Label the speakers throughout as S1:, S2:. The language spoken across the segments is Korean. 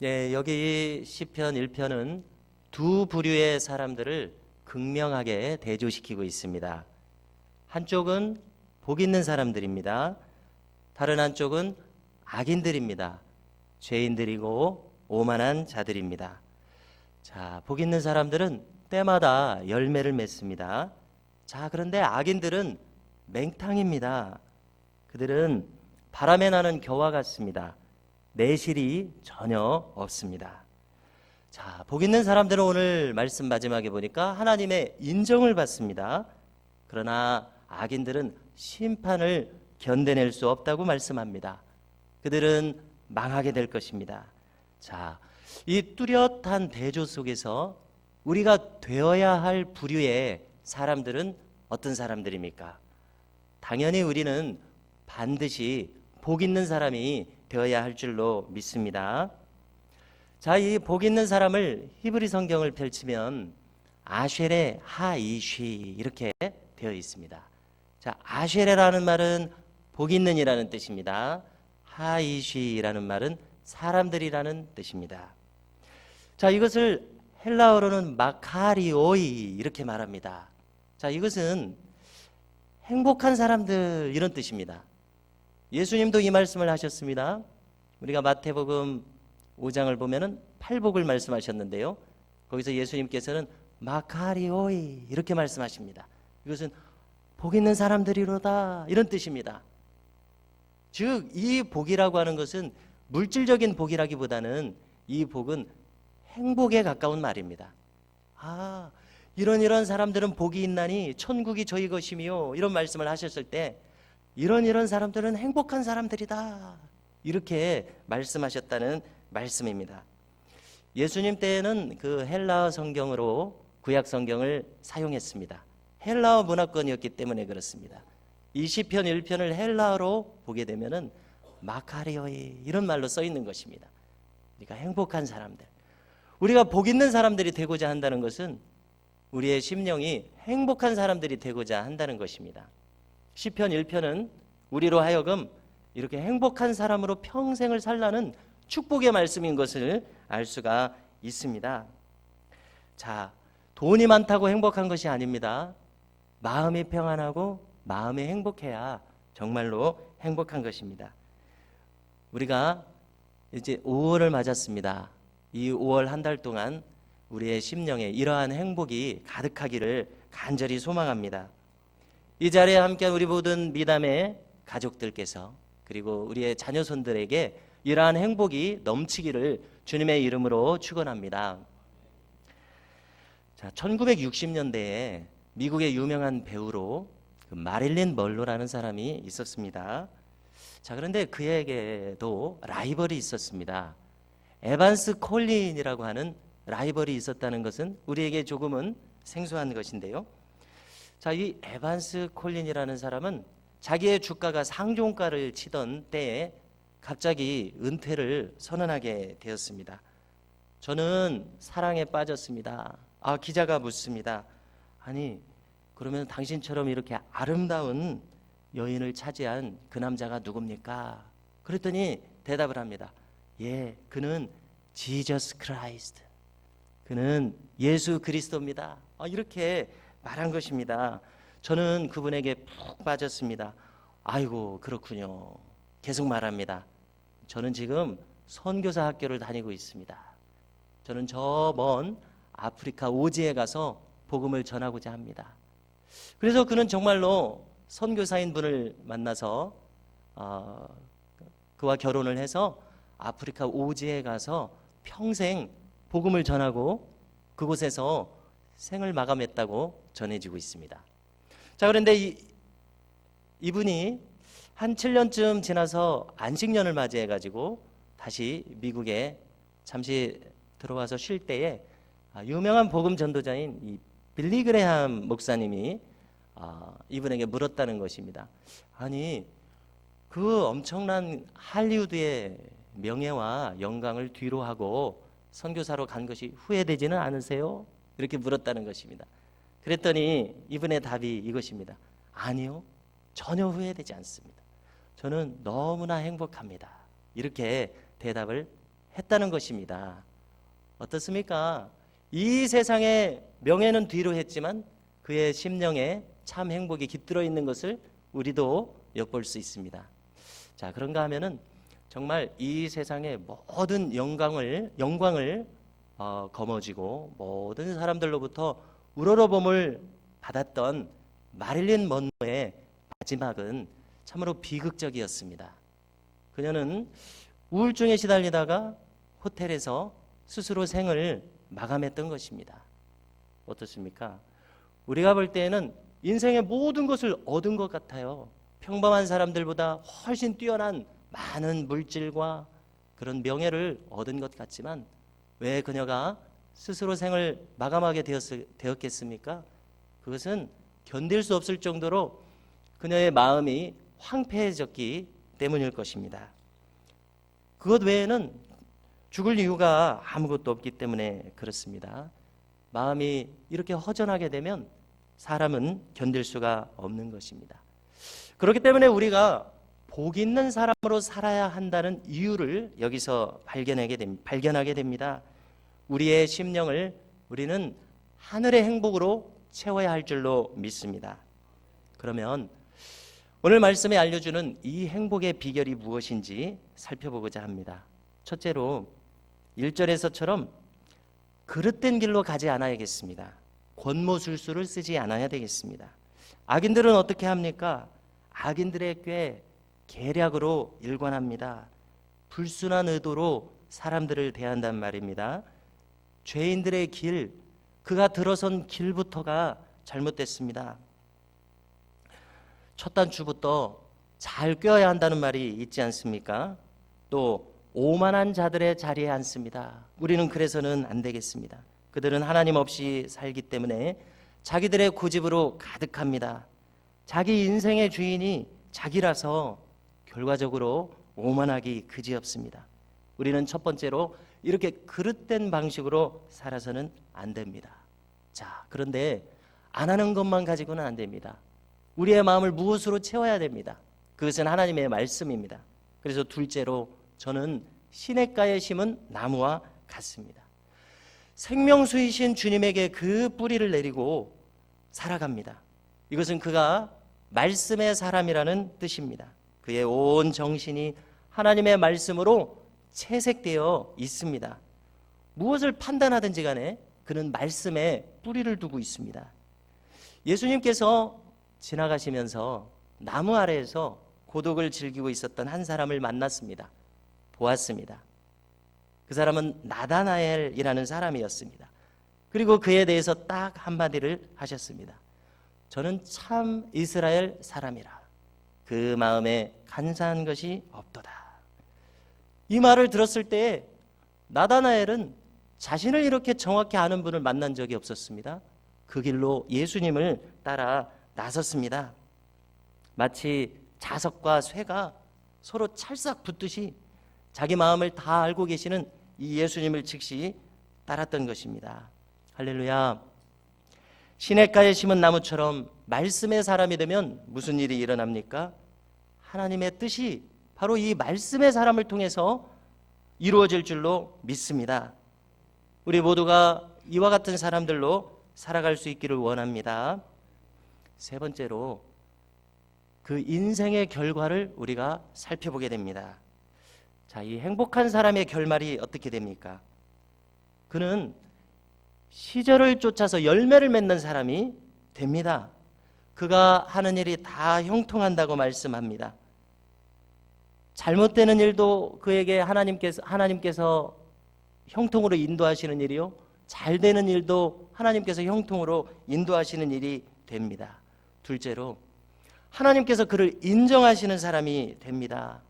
S1: 예, 여기 시편 1편은 두 부류의 사람들을 극명하게 대조시키고 있습니다. 한쪽은 복 있는 사람들입니다. 다른 한쪽은 악인들입니다. 죄인들이고 오만한 자들입니다. 자, 복 있는 사람들은 때마다 열매를 맺습니다. 자, 그런데 악인들은 맹탕입니다. 그들은 바람에 나는 겨와 같습니다. 내실이 전혀 없습니다. 자, 복 있는 사람들은 오늘 말씀 마지막에 보니까 하나님의 인정을 받습니다. 그러나 악인들은 심판을 견뎌낼 수 없다고 말씀합니다. 그들은 망하게 될 것입니다. 자, 이 뚜렷한 대조 속에서 우리가 되어야 할 부류의 사람들은 어떤 사람들입니까? 당연히 우리는 반드시 복 있는 사람이 되어야 할 줄로 믿습니다. 자, 이 복 있는 사람을 히브리 성경을 펼치면 아쉐레 하이쉬 이렇게 되어 있습니다. 자, 아쉐레라는 말은 복 있는이라는 뜻입니다. 하이쉬라는 말은 사람들이라는 뜻입니다. 자, 이것을 헬라어로는 마카리오이 이렇게 말합니다. 자, 이것은 행복한 사람들 이런 뜻입니다. 예수님도 이 말씀을 하셨습니다. 우리가 마태복음 5장을 보면은 팔복을 말씀하셨는데요. 거기서 예수님께서는 마카리오이 이렇게 말씀하십니다. 이것은 복 있는 사람들이로다 이런 뜻입니다. 즉, 이 복이라고 하는 것은 물질적인 복이라기보다는 이 복은 행복에 가까운 말입니다. 아, 이런 사람들은 복이 있나니 천국이 저희 것이며 이런 말씀을 하셨을 때 이런 사람들은 행복한 사람들이다 이렇게 말씀하셨다는 말씀입니다. 예수님 때에는 그 헬라어 성경으로 구약 성경을 사용했습니다. 헬라어 문화권이었기 때문에 그렇습니다. 이 시편 1편을 헬라어로 보게 되면은 마카리오이 이런 말로 써 있는 것입니다. 우리가 행복한 사람들, 우리가 복 있는 사람들이 되고자 한다는 것은 우리의 심령이 행복한 사람들이 되고자 한다는 것입니다. 시편 1편은 우리로 하여금 이렇게 행복한 사람으로 평생을 살라는 축복의 말씀인 것을 알 수가 있습니다. 자, 돈이 많다고 행복한 것이 아닙니다. 마음이 평안하고 마음이 행복해야 정말로 행복한 것입니다. 우리가 이제 5월을 맞았습니다. 이 5월 한 달 동안 우리의 심령에 이러한 행복이 가득하기를 간절히 소망합니다. 이 자리에 함께한 우리 모든 미담의 가족들께서 그리고 우리의 자녀손들에게 이러한 행복이 넘치기를 주님의 이름으로 축원합니다. 자, 1960년대에 미국의 유명한 배우로 마릴린 먼로라는 사람이 있었습니다. 자, 그런데 그에게도 라이벌이 있었습니다. 에반스 콜린이라고 하는 라이벌이 있었다는 것은 우리에게 조금은 생소한 것인데요. 자, 이 에반스 콜린이라는 사람은 자기의 주가가 상종가를 치던 때에 갑자기 은퇴를 선언하게 되었습니다. 저는 사랑에 빠졌습니다. 기자가 묻습니다. 아니, 그러면 당신처럼 이렇게 아름다운 여인을 차지한 그 남자가 누굽니까? 그랬더니 대답을 합니다. 예, 그는 지저스 크라이스트. 그는 예수 그리스도입니다. 이렇게 말한 것입니다. 저는 그분에게 푹 빠졌습니다. 아이고, 그렇군요. 계속 말합니다. 저는 지금 선교사 학교를 다니고 있습니다. 저는 저 먼 아프리카 오지에 가서 복음을 전하고자 합니다. 그래서 그는 정말로 선교사인 분을 만나서 그와 결혼을 해서 아프리카 오지에 가서 평생 복음을 전하고 그곳에서 생을 마감했다고 전해지고 있습니다. 자, 그런데 이분이 한 7년쯤 지나서 안식년을 맞이해가지고 다시 미국에 잠시 들어와서 쉴 때에 유명한 복음 전도자인 이 빌리 그레함 목사님이 이분에게 물었다는 것입니다. 아니, 그 엄청난 할리우드의 명예와 영광을 뒤로 하고 선교사로 간 것이 후회되지는 않으세요? 이렇게 물었다는 것입니다. 그랬더니 이분의 답이 이것입니다. 아니요, 전혀 후회되지 않습니다. 저는 너무나 행복합니다. 이렇게 대답을 했다는 것입니다. 어떻습니까? 이 세상의 명예는 뒤로 했지만 그의 심령에 참 행복이 깃들어 있는 것을 우리도 엿볼 수 있습니다. 자, 그런가 하면은 정말 이 세상의 모든 영광을 거머쥐고 모든 사람들로부터 우러러봄을 받았던 마릴린 먼로의 마지막은 참으로 비극적이었습니다. 그녀는 우울증에 시달리다가 호텔에서 스스로 생을 마감했던 것입니다. 어떻습니까? 우리가 볼 때에는 인생의 모든 것을 얻은 것 같아요. 평범한 사람들보다 훨씬 뛰어난 많은 물질과 그런 명예를 얻은 것 같지만 왜 그녀가 스스로 생을 마감하게 되었겠습니까? 그것은 견딜 수 없을 정도로 그녀의 마음이 황폐해졌기 때문일 것입니다. 그것 외에는 죽을 이유가 아무것도 없기 때문에 그렇습니다. 마음이 이렇게 허전하게 되면 사람은 견딜 수가 없는 것입니다. 그렇기 때문에 우리가 복 있는 사람으로 살아야 한다는 이유를 여기서 발견하게 됩니다. 우리의 심령을 우리는 하늘의 행복으로 채워야 할 줄로 믿습니다. 그러면 오늘 말씀에 알려주는 이 행복의 비결이 무엇인지 살펴보고자 합니다. 첫째로 1절에서처럼 그릇된 길로 가지 않아야겠습니다. 권모술수를 쓰지 않아야 되겠습니다. 악인들은 어떻게 합니까? 악인들의 꾀, 계략으로 일관합니다. 불순한 의도로 사람들을 대한단 말입니다. 죄인들의 길, 그가 들어선 길부터가 잘못됐습니다. 첫 단추부터 잘 꿰어야 한다는 말이 있지 않습니까? 또 오만한 자들의 자리에 앉습니다. 우리는 그래서는 안 되겠습니다. 그들은 하나님 없이 살기 때문에 자기들의 고집으로 가득합니다. 자기 인생의 주인이 자기라서 결과적으로 오만하기 그지없습니다. 우리는 첫 번째로 이렇게 그릇된 방식으로 살아서는 안 됩니다. 자, 그런데 안 하는 것만 가지고는 안 됩니다. 우리의 마음을 무엇으로 채워야 됩니다. 그것은 하나님의 말씀입니다. 그래서 둘째로 저는 시냇가에 심은 나무와 같습니다. 생명수이신 주님에게 그 뿌리를 내리고 살아갑니다. 이것은 그가 말씀의 사람이라는 뜻입니다. 그의 온 정신이 하나님의 말씀으로 채색되어 있습니다. 무엇을 판단하든지 간에 그는 말씀에 뿌리를 두고 있습니다. 예수님께서 지나가시면서 나무 아래에서 고독을 즐기고 있었던 한 사람을 만났습니다. 보았습니다. 그 사람은 나다나엘이라는 사람이었습니다. 그리고 그에 대해서 딱 한마디를 하셨습니다. 저는 참 이스라엘 사람이라. 그 마음에 간사한 것이 없도다. 이 말을 들었을 때 나다나엘은 자신을 이렇게 정확히 아는 분을 만난 적이 없었습니다. 그 길로 예수님을 따라 나섰습니다. 마치 자석과 쇠가 서로 찰싹 붙듯이 자기 마음을 다 알고 계시는 이 예수님을 즉시 따랐던 것입니다. 할렐루야. 시냇가에 심은 나무처럼 말씀의 사람이 되면 무슨 일이 일어납니까? 하나님의 뜻이 바로 이 말씀의 사람을 통해서 이루어질 줄로 믿습니다. 우리 모두가 이와 같은 사람들로 살아갈 수 있기를 원합니다. 세 번째로 그 인생의 결과를 우리가 살펴보게 됩니다. 자, 이 행복한 사람의 결말이 어떻게 됩니까? 그는 시절을 쫓아서 열매를 맺는 사람이 됩니다. 그가 하는 일이 다 형통한다고 말씀합니다. 잘못되는 일도 그에게 하나님께서 형통으로 인도하시는 일이요, 잘 되는 일도 하나님께서 형통으로 인도하시는 일이 됩니다. 둘째로 하나님께서 그를 인정하시는 사람이 됩니다.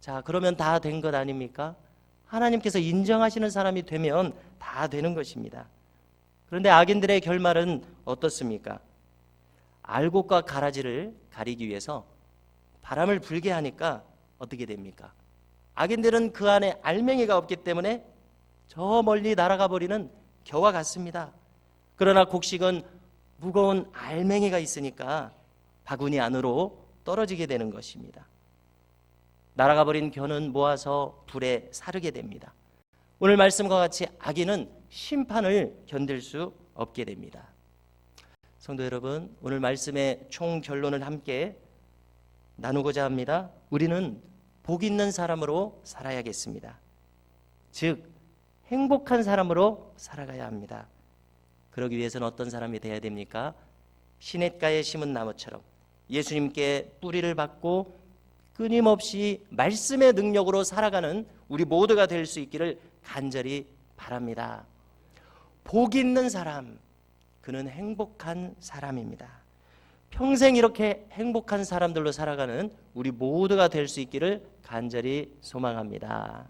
S1: 자, 그러면 다 된 것 아닙니까? 하나님께서 인정하시는 사람이 되면 다 되는 것입니다. 그런데 악인들의 결말은 어떻습니까? 알곡과 가라지를 가리기 위해서 바람을 불게 하니까 어떻게 됩니까? 악인들은 그 안에 알맹이가 없기 때문에 저 멀리 날아가 버리는 겨와 같습니다. 그러나 곡식은 무거운 알맹이가 있으니까 바구니 안으로 떨어지게 되는 것입니다. 날아가 버린 겨는 모아서 불에 사르게 됩니다. 오늘 말씀과 같이 악인은 심판을 견딜 수 없게 됩니다. 성도 여러분, 오늘 말씀의 총 결론을 함께 나누고자 합니다. 우리는 복 있는 사람으로 살아야겠습니다. 즉 행복한 사람으로 살아가야 합니다. 그러기 위해서는 어떤 사람이 되어야 됩니까? 시냇가에 심은 나무처럼 예수님께 뿌리를 받고 끊임없이 말씀의 능력으로 살아가는 우리 모두가 될 수 있기를 간절히 바랍니다. 복 있는 사람, 그는 행복한 사람입니다. 평생 이렇게 행복한 사람들로 살아가는 우리 모두가 될 수 있기를 간절히 소망합니다.